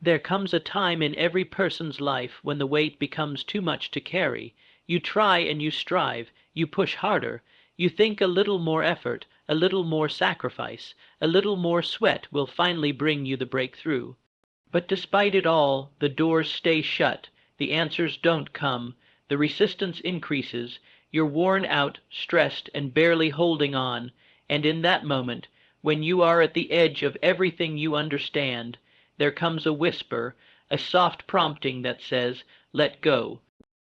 There comes a time in every person's life when the weight becomes too much to carry. You try and you strive, you push harder, you think a little more effort, a little more sacrifice, a little more sweat will finally bring you the breakthrough. But despite it all, the doors stay shut, the answers don't come, the resistance increases, you're worn out, stressed, and barely holding on, and in that moment, when you are at the edge of everything you understand, there comes a whisper, a soft prompting that says, "Let go."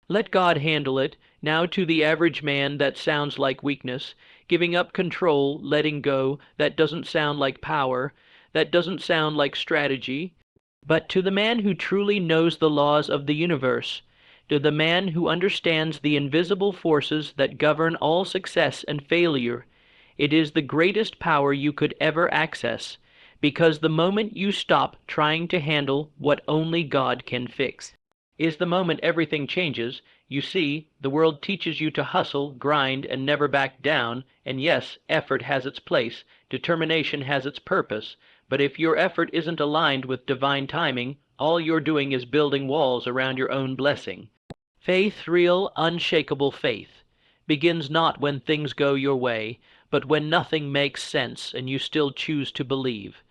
Let God handle it. Now to the average man that sounds like weakness. Giving up control, letting go, that doesn't sound like power, that doesn't sound like strategy. But to the man who truly knows the laws of the universe, to the man who understands the invisible forces that govern all success and failure, it is the greatest power you could ever access, because the moment you stop trying to handle what only God can fix is the moment everything changes. You see, the world teaches you to hustle, grind, and never back down, and yes, effort has its place, determination has its purpose, but if your effort isn't aligned with divine timing, all you're doing is building walls around your own blessing. Faith, real, unshakable faith, begins not when things go your way, but when nothing makes sense and you still choose to believe.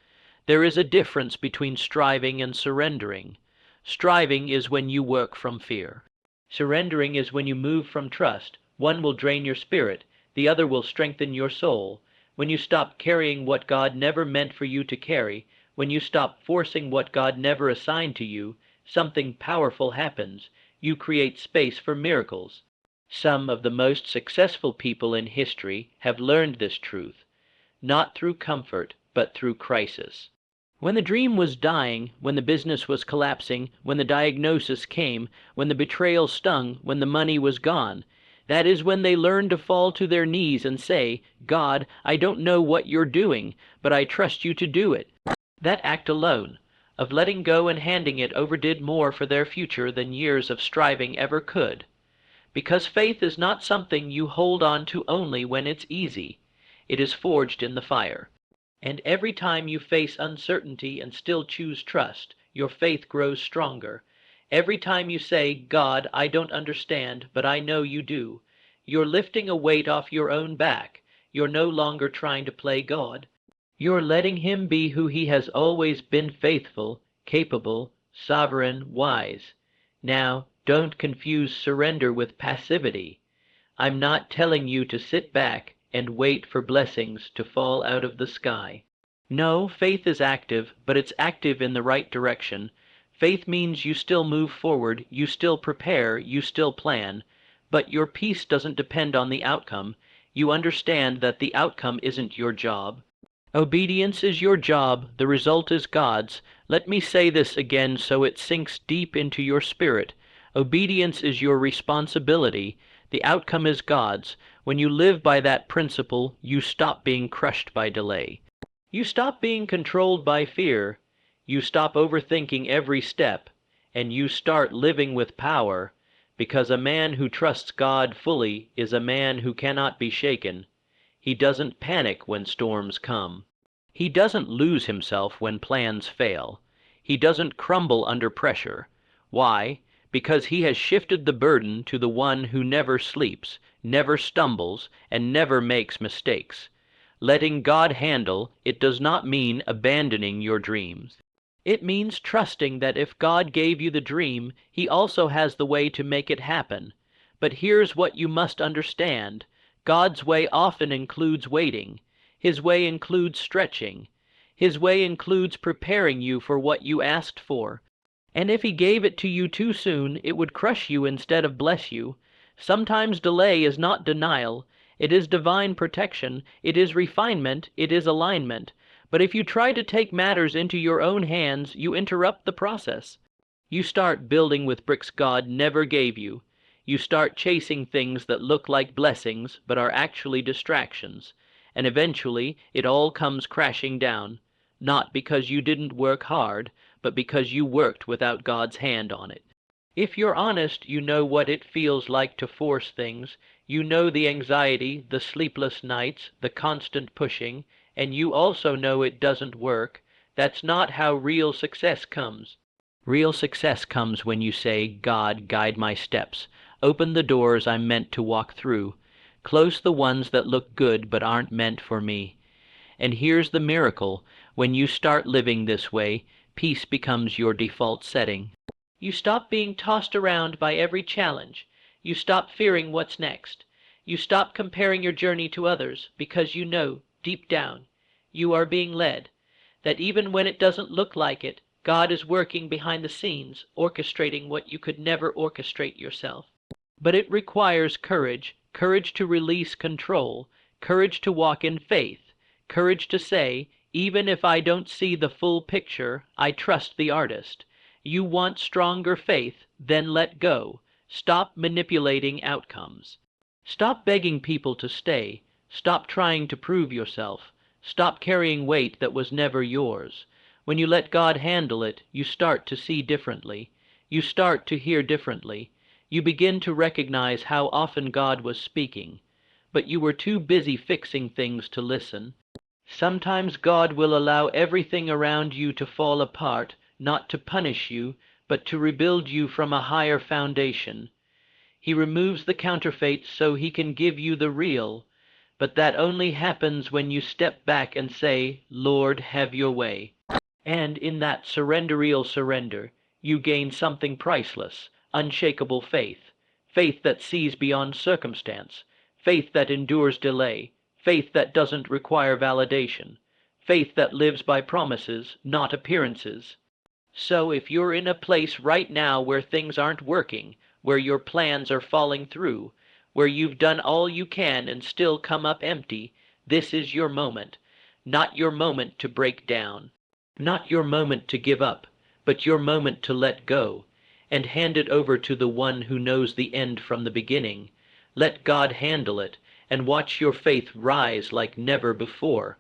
There is a difference between striving and surrendering. Striving is when you work from fear. Surrendering is when you move from trust. One will drain your spirit, the other will strengthen your soul. When you stop carrying what God never meant for you to carry, when you stop forcing what God never assigned to you, something powerful happens. You create space for miracles. Some of the most successful people in history have learned this truth, not through comfort, but through crisis. When the dream was dying, when the business was collapsing, when the diagnosis came, when the betrayal stung, when the money was gone, that is when they learned to fall to their knees and say, "God, I don't know what you're doing, but I trust you to do it." That act alone, of letting go and handing it over, did more for their future than years of striving ever could. Because faith is not something you hold on to only when it's easy. It is forged in the fire. And every time you face uncertainty and still choose trust, your faith grows stronger. Every time you say, "God, I don't understand, but I know you do," you're lifting a weight off your own back. You're no longer trying to play God. You're letting him be who he has always been: faithful, capable, sovereign, wise. Now, don't confuse surrender with passivity. I'm not telling you to sit back and wait for blessings to fall out of the sky. No, faith is active, but it's active in the right direction. Faith means you still move forward, you still prepare, you still plan, but your peace doesn't depend on the outcome. You understand that the outcome isn't your job. Obedience is your job, the result is God's. Let me say this again so it sinks deep into your spirit. Obedience is your responsibility. The outcome is God's. When you live by that principle, you stop being crushed by delay. You stop being controlled by fear. You stop overthinking every step, and you start living with power, because a man who trusts God fully is a man who cannot be shaken. He doesn't panic when storms come. He doesn't lose himself when plans fail. He doesn't crumble under pressure. Why? Because he has shifted the burden to the one who never sleeps, never stumbles, and never makes mistakes. Letting God handle it does not mean abandoning your dreams. It means trusting that if God gave you the dream, he also has the way to make it happen. But here's what you must understand. God's way often includes waiting. His way includes stretching. His way includes preparing you for what you asked for. And if he gave it to you too soon, it would crush you instead of bless you. Sometimes delay is not denial. It is divine protection. It is refinement. It is alignment. But if you try to take matters into your own hands, you interrupt the process. You start building with bricks God never gave you. You start chasing things that look like blessings, but are actually distractions. And eventually, it all comes crashing down. Not because you didn't work hard, but because you worked without God's hand on it. If you're honest, you know what it feels like to force things. You know the anxiety, the sleepless nights, the constant pushing, and you also know it doesn't work. That's not how real success comes. Real success comes when you say, God, guide my steps. Open the doors I'm meant to walk through. Close the ones that look good but aren't meant for me. And here's the miracle. When you start living this way, peace becomes your default setting. You stop being tossed around by every challenge. You stop fearing what's next. You stop comparing your journey to others because you know, deep down, you are being led, that even when it doesn't look like it, God is working behind the scenes, orchestrating what you could never orchestrate yourself. But it requires courage, courage to release control, courage to walk in faith, courage to say, even if I don't see the full picture, I trust the artist. You want stronger faith, then let go. Stop manipulating outcomes. Stop begging people to stay. Stop trying to prove yourself. Stop carrying weight that was never yours. When you let God handle it, you start to see differently. You start to hear differently. You begin to recognize how often God was speaking, but you were too busy fixing things to listen. Sometimes God will allow everything around you to fall apart, not to punish you, but to rebuild you from a higher foundation. He removes the counterfeit so he can give you the real, but that only happens when you step back and say, Lord, have your way. And in that surrenderial surrender, you gain something priceless, unshakable faith, faith that sees beyond circumstance, faith that endures delay, faith that doesn't require validation, faith that lives by promises, not appearances. So if you're in a place right now where things aren't working, where your plans are falling through, where you've done all you can and still come up empty, this is your moment, not your moment to break down. Not your moment to give up, but your moment to let go, and hand it over to the one who knows the end from the beginning. Let God handle it, and watch your faith rise like never before.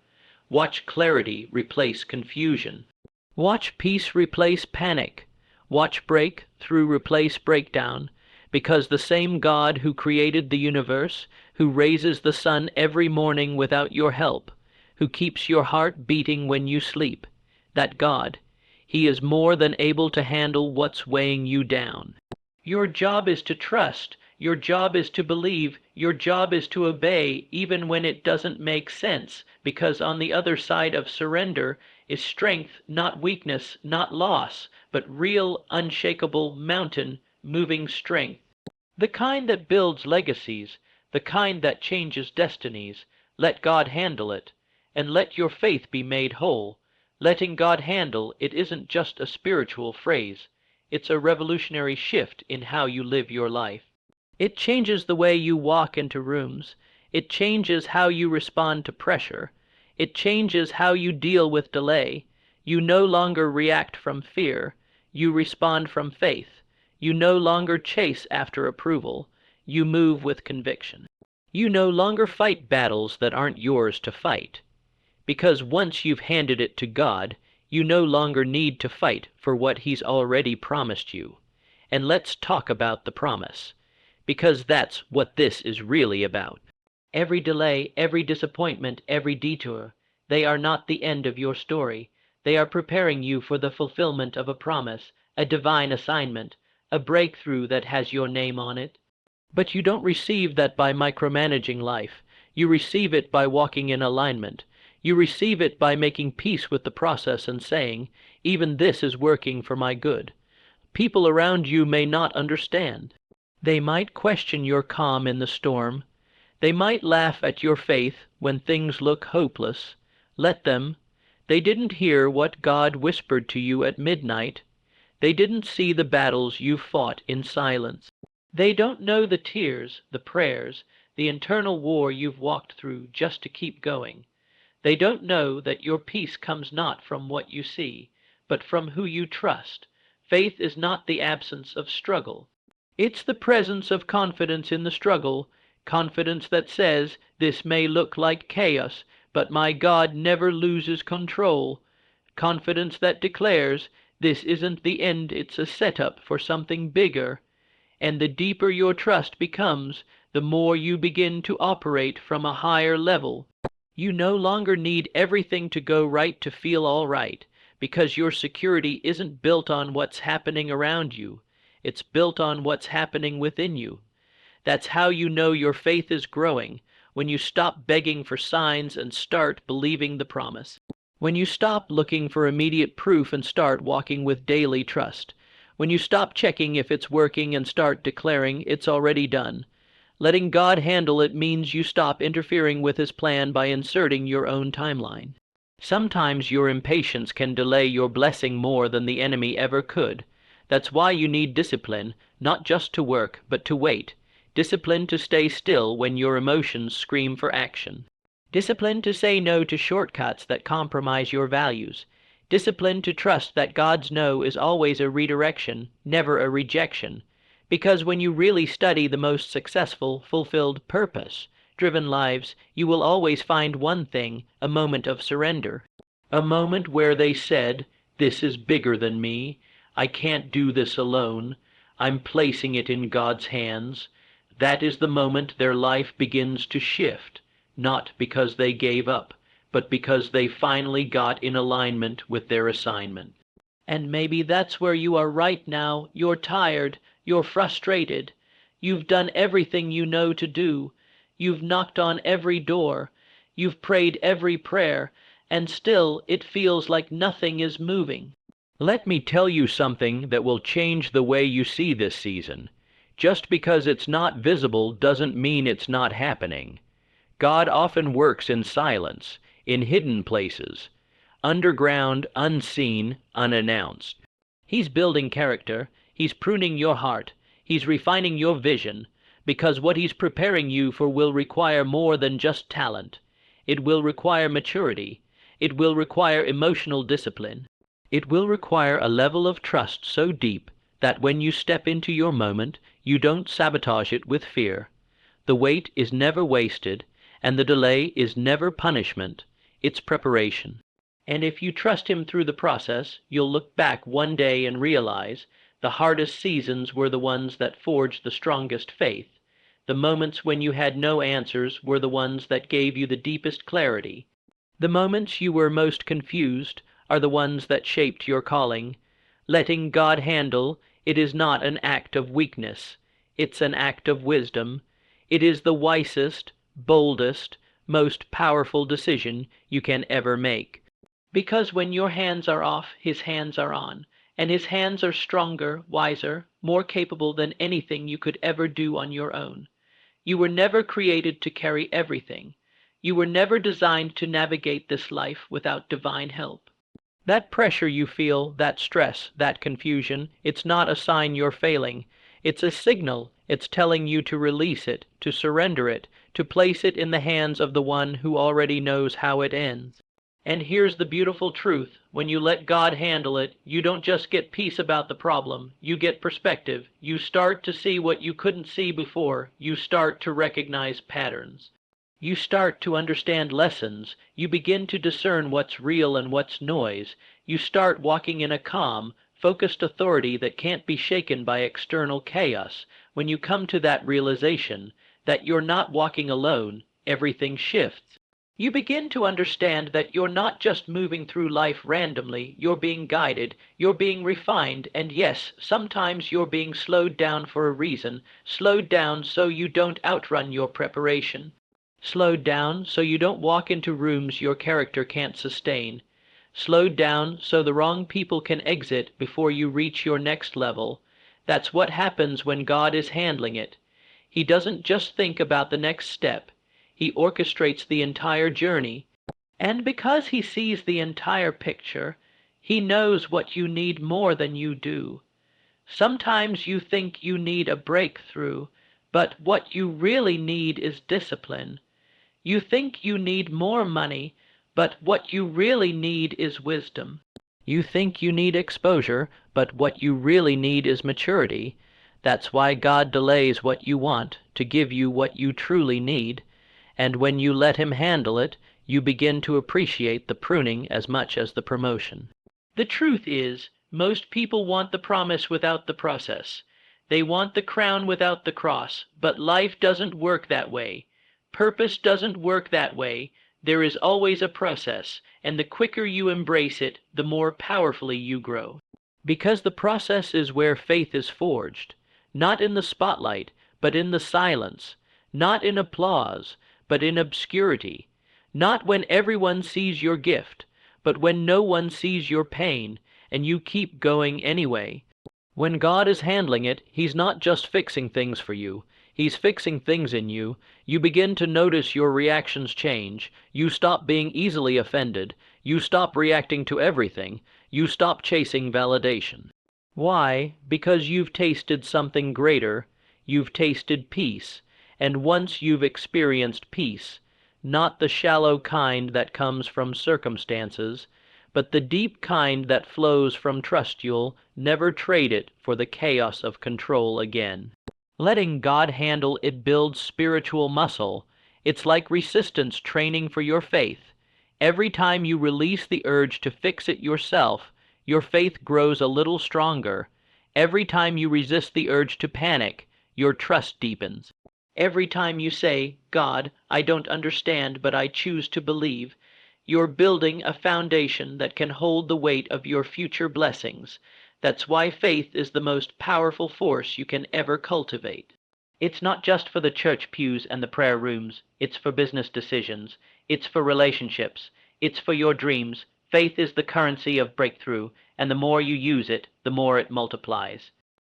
Watch clarity replace confusion. Watch peace replace panic. Watch breakthrough replace breakdown, because the same God who created the universe, who raises the sun every morning without your help, who keeps your heart beating when you sleep, that God, he is more than able to handle what's weighing you down. Your job is to trust. Your job is to believe. Your job is to obey even when it doesn't make sense, because on the other side of surrender is strength, not weakness, not loss, but real, unshakable, mountain-moving strength. The kind that builds legacies, the kind that changes destinies. Let God handle it, and let your faith be made whole. Letting God handle it isn't just a spiritual phrase. It's a revolutionary shift in how you live your life. It changes the way you walk into rooms. It changes how you respond to pressure. It changes how you deal with delay. You no longer react from fear. You respond from faith. You no longer chase after approval. You move with conviction. You no longer fight battles that aren't yours to fight. Because once you've handed it to God, you no longer need to fight for what He's already promised you. And let's talk about the promise, because that's what this is really about. Every delay, every disappointment, every detour, they are not the end of your story. They are preparing you for the fulfillment of a promise, a divine assignment, a breakthrough that has your name on it. But you don't receive that by micromanaging life. You receive it by walking in alignment. You receive it by making peace with the process and saying, even this is working for my good. People around you may not understand. They might question your calm in the storm. They might laugh at your faith when things look hopeless. Let them. They didn't hear what God whispered to you at midnight. They didn't see the battles you fought in silence. They don't know the tears, the prayers, the internal war you've walked through just to keep going. They don't know that your peace comes not from what you see, but from who you trust. Faith is not the absence of struggle. It's the presence of confidence in the struggle, confidence that says, this may look like chaos, but my God never loses control. Confidence that declares, this isn't the end, it's a setup for something bigger. And the deeper your trust becomes, the more you begin to operate from a higher level. You no longer need everything to go right to feel all right, because your security isn't built on what's happening around you. It's built on what's happening within you. That's how you know your faith is growing, when you stop begging for signs and start believing the promise. When you stop looking for immediate proof and start walking with daily trust. When you stop checking if it's working and start declaring it's already done. Letting God handle it means you stop interfering with His plan by inserting your own timeline. Sometimes your impatience can delay your blessing more than the enemy ever could. That's why you need discipline, not just to work, but to wait. Discipline to stay still when your emotions scream for action. Discipline to say no to shortcuts that compromise your values. Discipline to trust that God's no is always a redirection, never a rejection. Because when you really study the most successful, fulfilled, purpose-driven lives, you will always find one thing, a moment of surrender. A moment where they said, "This is bigger than me. I can't do this alone. I'm placing it in God's hands." That is the moment their life begins to shift, not because they gave up, but because they finally got in alignment with their assignment. And maybe that's where you are right now. You're tired, you're frustrated, you've done everything you know to do, you've knocked on every door, you've prayed every prayer, and still it feels like nothing is moving. Let me tell you something that will change the way you see this season. Just because it's not visible doesn't mean it's not happening. God often works in silence, in hidden places, underground, unseen, unannounced. He's building character, He's pruning your heart, He's refining your vision, because what He's preparing you for will require more than just talent. It will require maturity. It will require emotional discipline. It will require a level of trust so deep that when you step into your moment, you don't sabotage it with fear. The wait is never wasted, and the delay is never punishment. It's preparation. And if you trust Him through the process, you'll look back one day and realize the hardest seasons were the ones that forged the strongest faith. The moments when you had no answers were the ones that gave you the deepest clarity. The moments you were most confused are the ones that shaped your calling. Letting God handle it is not an act of weakness. It's an act of wisdom. It is the wisest, boldest, most powerful decision you can ever make. Because when your hands are off, His hands are on, and His hands are stronger, wiser, more capable than anything you could ever do on your own. You were never created to carry everything. You were never designed to navigate this life without divine help. That pressure you feel, that stress, that confusion, it's not a sign you're failing. It's a signal. It's telling you to release it, to surrender it, to place it in the hands of the one who already knows how it ends. And here's the beautiful truth. When you let God handle it, you don't just get peace about the problem. You get perspective. You start to see what you couldn't see before. You start to recognize patterns. You start to understand lessons. You begin to discern what's real and what's noise. You start walking in a calm, focused authority that can't be shaken by external chaos. When you come to that realization that you're not walking alone, everything shifts. You begin to understand that you're not just moving through life randomly. You're being guided, you're being refined, and yes, sometimes you're being slowed down for a reason, slowed down so you don't outrun your preparation. Slowed down so you don't walk into rooms your character can't sustain. Slowed down so the wrong people can exit before you reach your next level. That's what happens when God is handling it. He doesn't just think about the next step. He orchestrates the entire journey. And because He sees the entire picture, He knows what you need more than you do. Sometimes you think you need a breakthrough, but what you really need is discipline. You think you need more money, but what you really need is wisdom. You think you need exposure, but what you really need is maturity. That's why God delays what you want to give you what you truly need. And when you let Him handle it, you begin to appreciate the pruning as much as the promotion. The truth is, most people want the promise without the process. They want the crown without the cross, but life doesn't work that way. Purpose doesn't work that way. There is always a process, and the quicker you embrace it, the more powerfully you grow. Because the process is where faith is forged, not in the spotlight, but in the silence, not in applause, but in obscurity, not when everyone sees your gift, but when no one sees your pain, and you keep going anyway. When God is handling it, He's not just fixing things for you. He's fixing things in you. You begin to notice your reactions change. You stop being easily offended. You stop reacting to everything. You stop chasing validation. Why? Because you've tasted something greater. You've tasted peace. And once you've experienced peace, not the shallow kind that comes from circumstances, but the deep kind that flows from trust, you'll never trade it for the chaos of control again. Letting God handle it builds spiritual muscle. It's like resistance training for your faith. Every time you release the urge to fix it yourself, your faith grows a little stronger. Every time you resist the urge to panic, your trust deepens. Every time you say, God, I don't understand, but I choose to believe, you're building a foundation that can hold the weight of your future blessings. That's why faith is the most powerful force you can ever cultivate. It's not just for the church pews and the prayer rooms. It's for business decisions. It's for relationships. It's for your dreams. Faith is the currency of breakthrough, and the more you use it, the more it multiplies.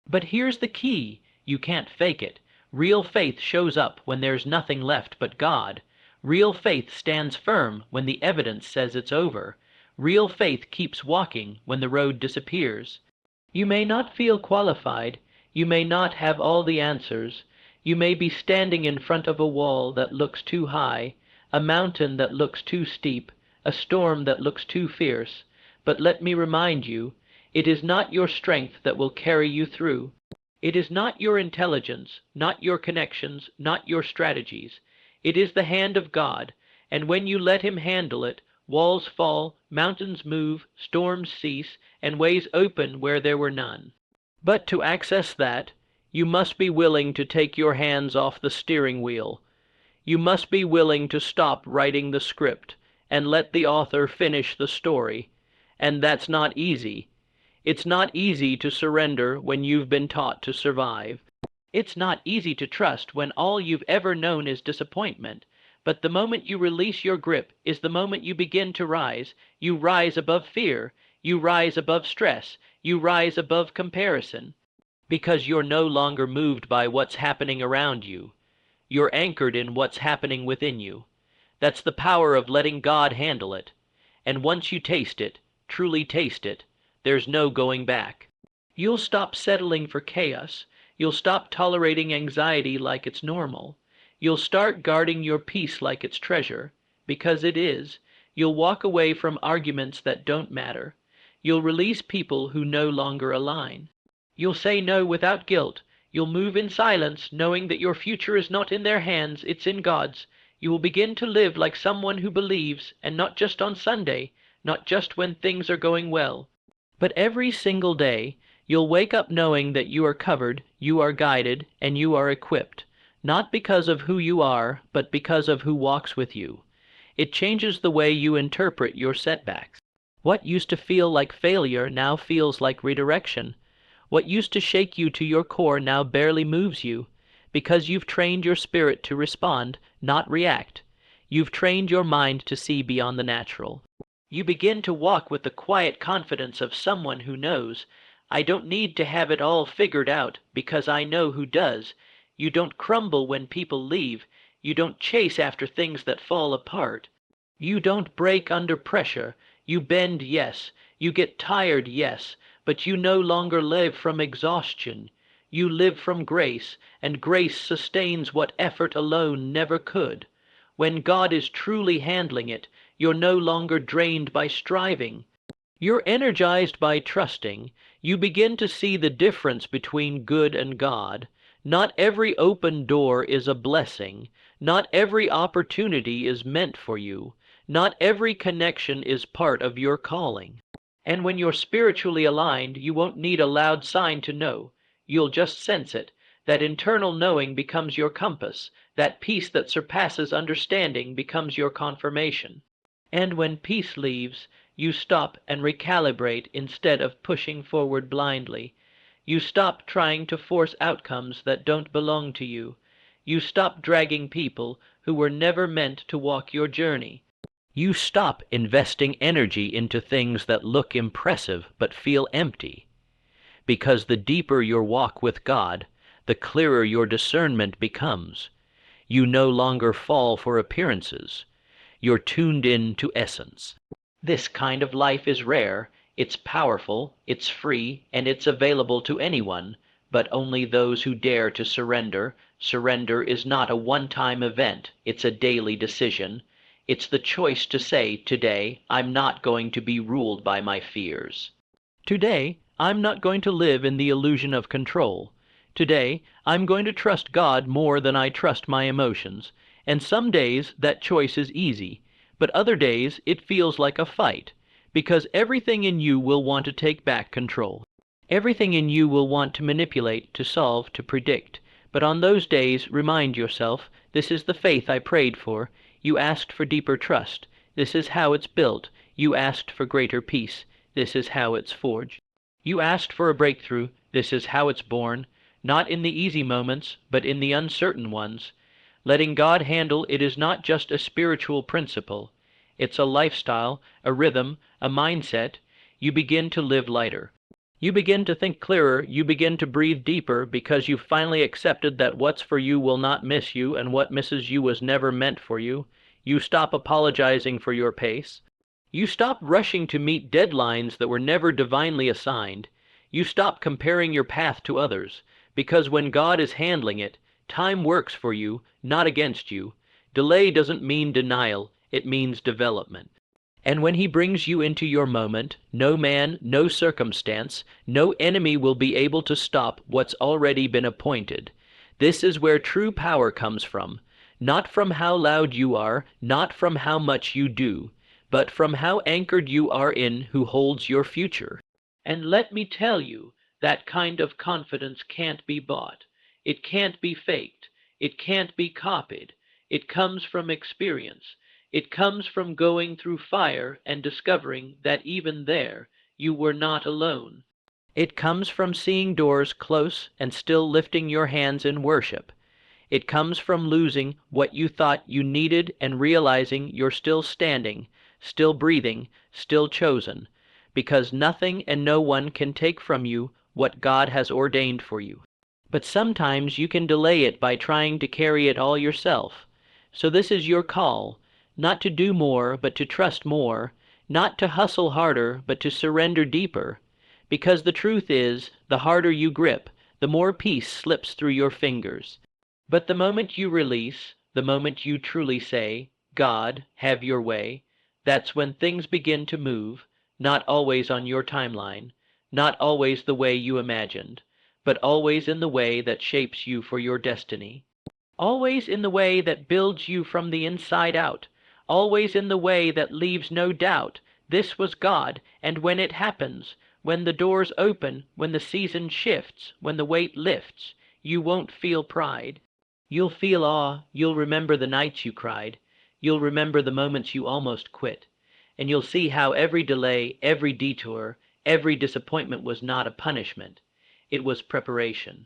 But here's the key. You can't fake it. Real faith shows up when there's nothing left but God. Real faith stands firm when the evidence says it's over. Real faith keeps walking when the road disappears. You may not feel qualified. You may not have all the answers. You may be standing in front of a wall that looks too high, a mountain that looks too steep, a storm that looks too fierce. But let me remind you, it is not your strength that will carry you through. It is not your intelligence, not your connections, not your strategies. It is the hand of God, and when you let Him handle it, walls fall, mountains move, storms cease, and ways open where there were none. But to access that, you must be willing to take your hands off the steering wheel. You must be willing to stop writing the script and let the author finish the story. And that's not easy. It's not easy to surrender when you've been taught to survive. It's not easy to trust when all you've ever known is disappointment. But the moment you release your grip is the moment you begin to rise. You rise above fear. You rise above stress. You rise above comparison. Because you're no longer moved by what's happening around you. You're anchored in what's happening within you. That's the power of letting God handle it. And once you taste it, truly taste it, there's no going back. You'll stop settling for chaos. You'll stop tolerating anxiety like it's normal. You'll start guarding your peace like it's treasure, because it is. You'll walk away from arguments that don't matter. You'll release people who no longer align. You'll say no without guilt. You'll move in silence, knowing that your future is not in their hands, it's in God's. You will begin to live like someone who believes, and not just on Sunday, not just when things are going well. But every single day, you'll wake up knowing that you are covered, you are guided, and you are equipped, not because of who you are, but because of who walks with you. It changes the way you interpret your setbacks. What used to feel like failure now feels like redirection. What used to shake you to your core now barely moves you, because you've trained your spirit to respond, not react. You've trained your mind to see beyond the natural. You begin to walk with the quiet confidence of someone who knows, I don't need to have it all figured out because I know who does. You don't crumble when people leave. You don't chase after things that fall apart. You don't break under pressure. You bend, yes. You get tired, yes. But you no longer live from exhaustion. You live from grace, and grace sustains what effort alone never could. When God is truly handling it, you're no longer drained by striving. You're energized by trusting. You begin to see the difference between good and God. Not every open door is a blessing. Not every opportunity is meant for you. Not every connection is part of your calling. And when you're spiritually aligned, you won't need a loud sign to know. You'll just sense it. That internal knowing becomes your compass. That peace that surpasses understanding becomes your confirmation. And when peace leaves, you stop and recalibrate instead of pushing forward blindly. You stop trying to force outcomes that don't belong to you. You stop dragging people who were never meant to walk your journey. You stop investing energy into things that look impressive but feel empty. Because the deeper your walk with God, the clearer your discernment becomes. You no longer fall for appearances. You're tuned in to essence. This kind of life is rare, it's powerful, it's free, and it's available to anyone, but only those who dare to surrender. Surrender is not a one-time event, it's a daily decision. It's the choice to say, today, I'm not going to be ruled by my fears. Today, I'm not going to live in the illusion of control. Today, I'm going to trust God more than I trust my emotions. And some days that choice is easy, but other days it feels like a fight, because everything in you will want to take back control. Everything in you will want to manipulate, to solve, to predict. But on those days, remind yourself, this is the faith I prayed for. You asked for deeper trust. This is how it's built. You asked for greater peace. This is how it's forged. You asked for a breakthrough. This is how it's born. Not in the easy moments, but in the uncertain ones. Letting God handle it is not just a spiritual principle. It's a lifestyle, a rhythm, a mindset. You begin to live lighter. You begin to think clearer. You begin to breathe deeper because you've finally accepted that what's for you will not miss you, and what misses you was never meant for you. You stop apologizing for your pace. You stop rushing to meet deadlines that were never divinely assigned. You stop comparing your path to others, because when God is handling it, time works for you, not against you. Delay doesn't mean denial, it means development. And when He brings you into your moment, no man, no circumstance, no enemy will be able to stop what's already been appointed. This is where true power comes from, not from how loud you are, not from how much you do, but from how anchored you are in who holds your future. And let me tell you, that kind of confidence can't be bought. It can't be faked. It can't be copied. It comes from experience. It comes from going through fire and discovering that even there, you were not alone. It comes from seeing doors close and still lifting your hands in worship. It comes from losing what you thought you needed and realizing you're still standing, still breathing, still chosen, because nothing and no one can take from you what God has ordained for you. But sometimes you can delay it by trying to carry it all yourself. So this is your call, not to do more, but to trust more, not to hustle harder, but to surrender deeper. Because the truth is, the harder you grip, the more peace slips through your fingers. But the moment you release, the moment you truly say, God, have your way, that's when things begin to move, not always on your timeline, not always the way you imagined, but always in the way that shapes you for your destiny. Always in the way that builds you from the inside out. Always in the way that leaves no doubt this was God, and when it happens, when the doors open, when the season shifts, when the weight lifts, you won't feel pride. You'll feel awe. You'll remember the nights you cried. You'll remember the moments you almost quit. And you'll see how every delay, every detour, every disappointment was not a punishment. It was preparation.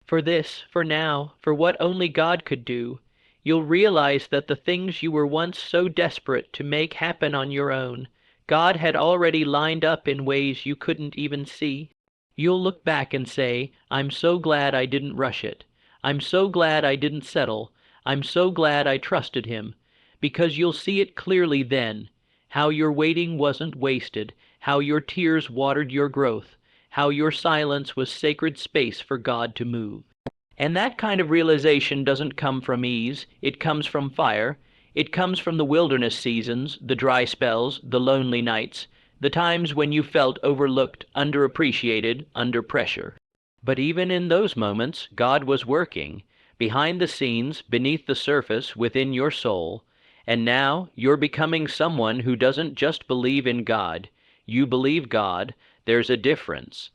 For this, for now, for what only God could do. You'll realize that the things you were once so desperate to make happen on your own, God had already lined up in ways you couldn't even see. You'll look back and say, I'm so glad I didn't rush it. I'm so glad I didn't settle. I'm so glad I trusted Him. Because you'll see it clearly then, how your waiting wasn't wasted, how your tears watered your growth, how your silence was sacred space for God to move. And that kind of realization doesn't come from ease, it comes from fire. It comes from the wilderness seasons, the dry spells, the lonely nights, the times when you felt overlooked, underappreciated, under pressure. But even in those moments, God was working, behind the scenes, beneath the surface, within your soul. And now you're becoming someone who doesn't just believe in God. You believe God. There's a difference.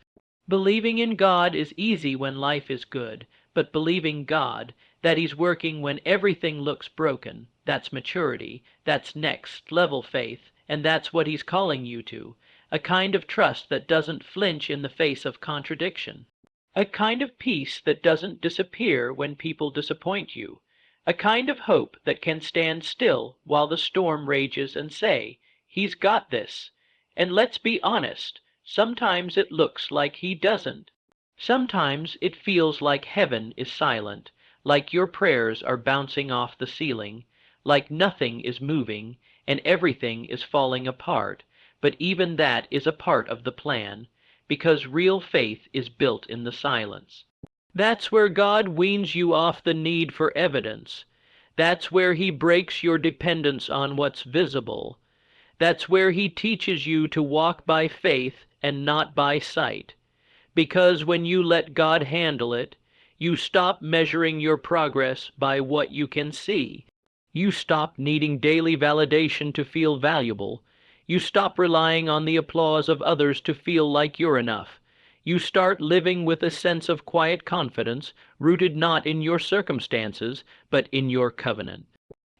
Believing in God is easy when life is good, but believing God, that He's working when everything looks broken. That's maturity. That's next level faith, and that's what He's calling you to. A kind of trust that doesn't flinch in the face of contradiction. A kind of peace that doesn't disappear when people disappoint you. A kind of hope that can stand still while the storm rages and say, He's got this. And let's be honest, sometimes it looks like He doesn't. Sometimes it feels like heaven is silent, like your prayers are bouncing off the ceiling, like nothing is moving and everything is falling apart, but even that is a part of the plan, because real faith is built in the silence. That's where God weans you off the need for evidence. That's where He breaks your dependence on what's visible. That's where He teaches you to walk by faith and not by sight. Because when you let God handle it, you stop measuring your progress by what you can see. You stop needing daily validation to feel valuable. You stop relying on the applause of others to feel like you're enough. You start living with a sense of quiet confidence, rooted not in your circumstances, but in your covenant.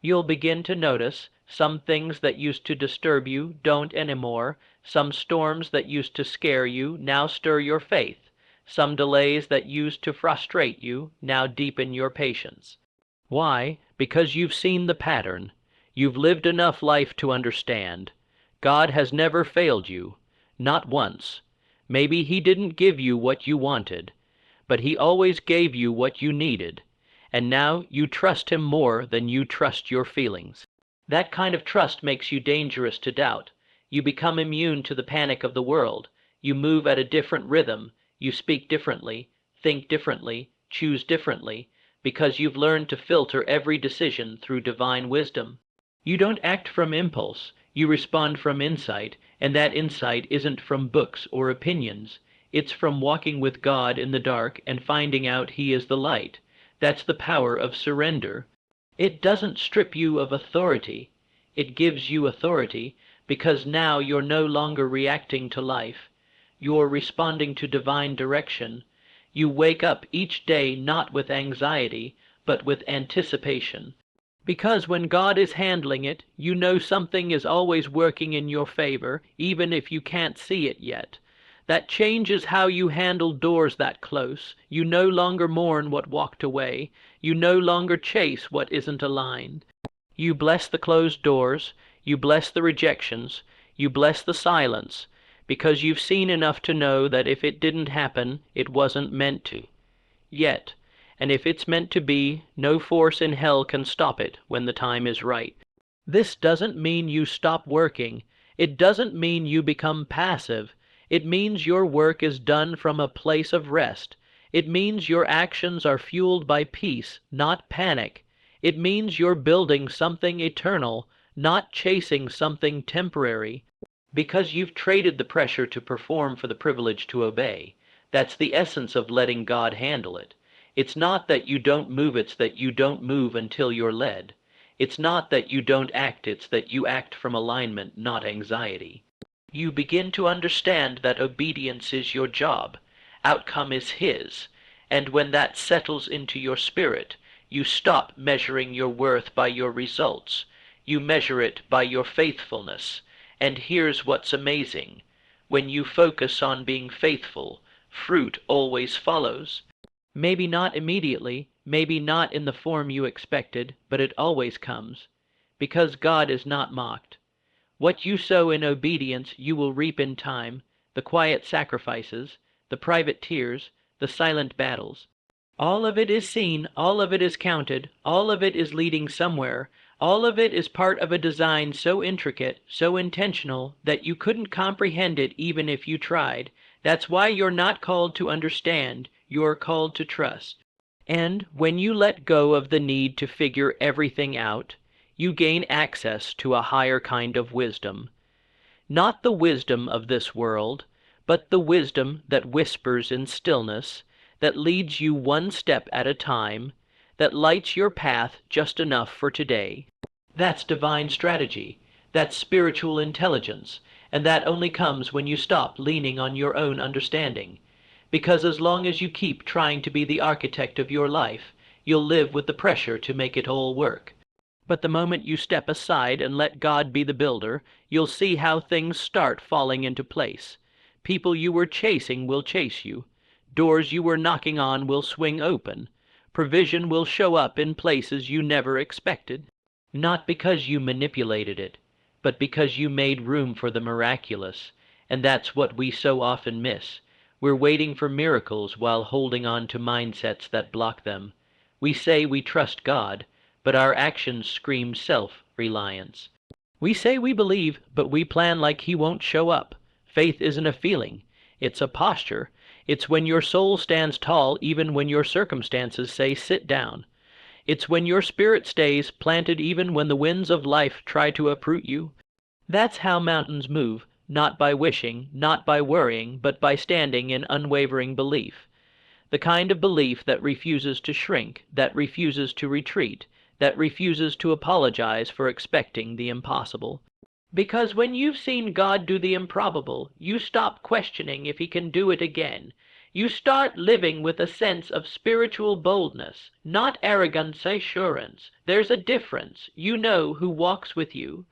You'll begin to notice some things that used to disturb you don't anymore. Some storms that used to scare you now stir your faith. Some delays that used to frustrate you now deepen your patience. Why? Because you've seen the pattern. You've lived enough life to understand. God has never failed you, not once. Maybe He didn't give you what you wanted, but He always gave you what you needed. And now you trust Him more than you trust your feelings. That kind of trust makes you dangerous to doubt. You become immune to the panic of the world. You move at a different rhythm. You speak differently, think differently, choose differently, because you've learned to filter every decision through divine wisdom. You don't act from impulse. You respond from insight, and that insight isn't from books or opinions. It's from walking with God in the dark and finding out He is the light. That's the power of surrender. It doesn't strip you of authority. It gives you authority, because now you're no longer reacting to life. You're responding to divine direction. You wake up each day not with anxiety, but with anticipation. Because when God is handling it, you know something is always working in your favor, even if you can't see it yet. That changes how you handle doors that close. You no longer mourn what walked away. You no longer chase what isn't aligned. You bless the closed doors. You bless the rejections. You bless the silence, because you've seen enough to know that if it didn't happen, it wasn't meant to. Yet, and if it's meant to be, no force in hell can stop it when the time is right. This doesn't mean you stop working. It doesn't mean you become passive. It means your work is done from a place of rest. It means your actions are fueled by peace, not panic. It means you're building something eternal, not chasing something temporary. Because you've traded the pressure to perform for the privilege to obey. That's the essence of letting God handle it. It's not that you don't move, it's that you don't move until you're led. It's not that you don't act, it's that you act from alignment, not anxiety. You begin to understand that obedience is your job, outcome is His, and when that settles into your spirit, you stop measuring your worth by your results. You measure it by your faithfulness. And here's what's amazing. When you focus on being faithful, fruit always follows. Maybe not immediately, maybe not in the form you expected, but it always comes, because God is not mocked. What you sow in obedience you will reap in time, the quiet sacrifices, the private tears, the silent battles. All of it is seen, all of it is counted, all of it is leading somewhere, all of it is part of a design so intricate, so intentional, that you couldn't comprehend it even if you tried. That's why you're not called to understand, you're called to trust. And when you let go of the need to figure everything out, you gain access to a higher kind of wisdom. Not the wisdom of this world, but the wisdom that whispers in stillness, that leads you one step at a time, that lights your path just enough for today. That's divine strategy. That's spiritual intelligence. And that only comes when you stop leaning on your own understanding. Because as long as you keep trying to be the architect of your life, you'll live with the pressure to make it all work. But the moment you step aside and let God be the builder, you'll see how things start falling into place. People you were chasing will chase you. Doors you were knocking on will swing open. Provision will show up in places you never expected. Not because you manipulated it, but because you made room for the miraculous. And that's what we so often miss. We're waiting for miracles while holding on to mindsets that block them. We say we trust God, but our actions scream self-reliance. We say we believe, but we plan like He won't show up. Faith isn't a feeling. It's a posture. It's when your soul stands tall even when your circumstances say sit down. It's when your spirit stays planted even when the winds of life try to uproot you. That's how mountains move, not by wishing, not by worrying, but by standing in unwavering belief. The kind of belief that refuses to shrink, that refuses to retreat, that refuses to apologize for expecting the impossible. Because when you've seen God do the improbable, you stop questioning if He can do it again. You start living with a sense of spiritual boldness, not arrogance, assurance. There's a difference. You know who walks with you.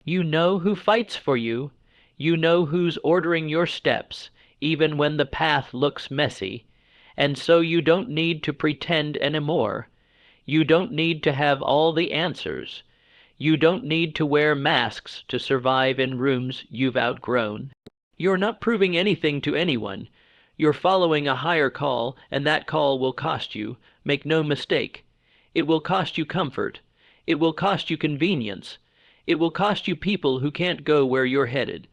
You know who fights for you. You know who's ordering your steps, even when the path looks messy. And so you don't need to pretend anymore. You don't need to have all the answers. You don't need to wear masks to survive in rooms you've outgrown. You're not proving anything to anyone. You're following a higher call, and that call will cost you. Make no mistake. It will cost you comfort. It will cost you convenience. It will cost you people who can't go where you're headed.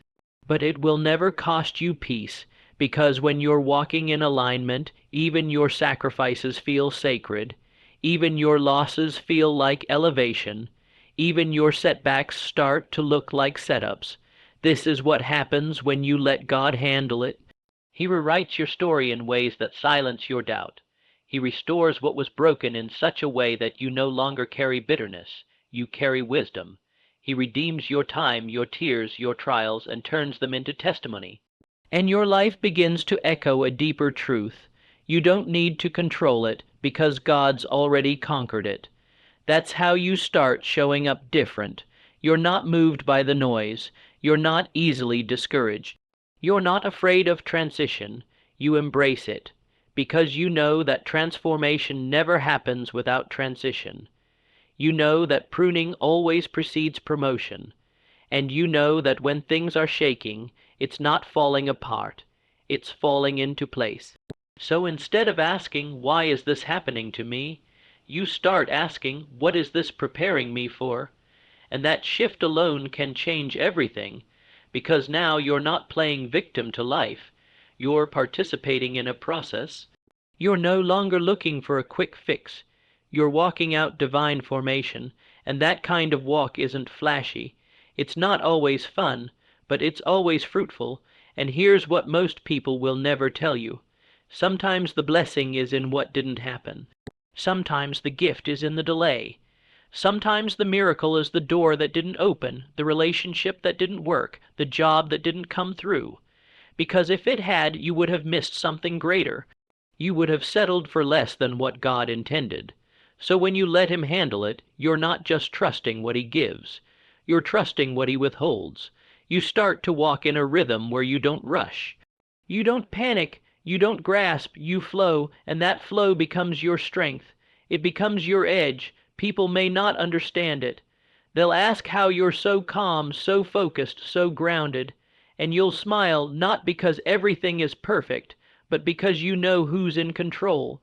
But it will never cost you peace, because when you're walking in alignment, even your sacrifices feel sacred. Even your losses feel like elevation. Even your setbacks start to look like setups. This is what happens when you let God handle it. He rewrites your story in ways that silence your doubt. He restores what was broken in such a way that you no longer carry bitterness. You carry wisdom. He redeems your time, your tears, your trials, and turns them into testimony. And your life begins to echo a deeper truth. You don't need to control it, because God's already conquered it. That's how you start showing up different. You're not moved by the noise. You're not easily discouraged. You're not afraid of transition. You embrace it, because you know that transformation never happens without transition. You know that pruning always precedes promotion. And you know that when things are shaking, it's not falling apart. It's falling into place. So instead of asking, why is this happening to me? You start asking, what is this preparing me for? And that shift alone can change everything, because now you're not playing victim to life. You're participating in a process. You're no longer looking for a quick fix. You're walking out divine formation, and that kind of walk isn't flashy. It's not always fun, but it's always fruitful, and here's what most people will never tell you. Sometimes the blessing is in what didn't happen. Sometimes the gift is in the delay. Sometimes the miracle is the door that didn't open, the relationship that didn't work, the job that didn't come through. Because if it had, you would have missed something greater. You would have settled for less than what God intended. So when you let Him handle it, you're not just trusting what He gives. You're trusting what He withholds. You start to walk in a rhythm where you don't rush. You don't panic. You don't grasp, you flow, and that flow becomes your strength. It becomes your edge. People may not understand it. They'll ask how you're so calm, so focused, so grounded, and you'll smile not because everything is perfect, but because you know who's in control.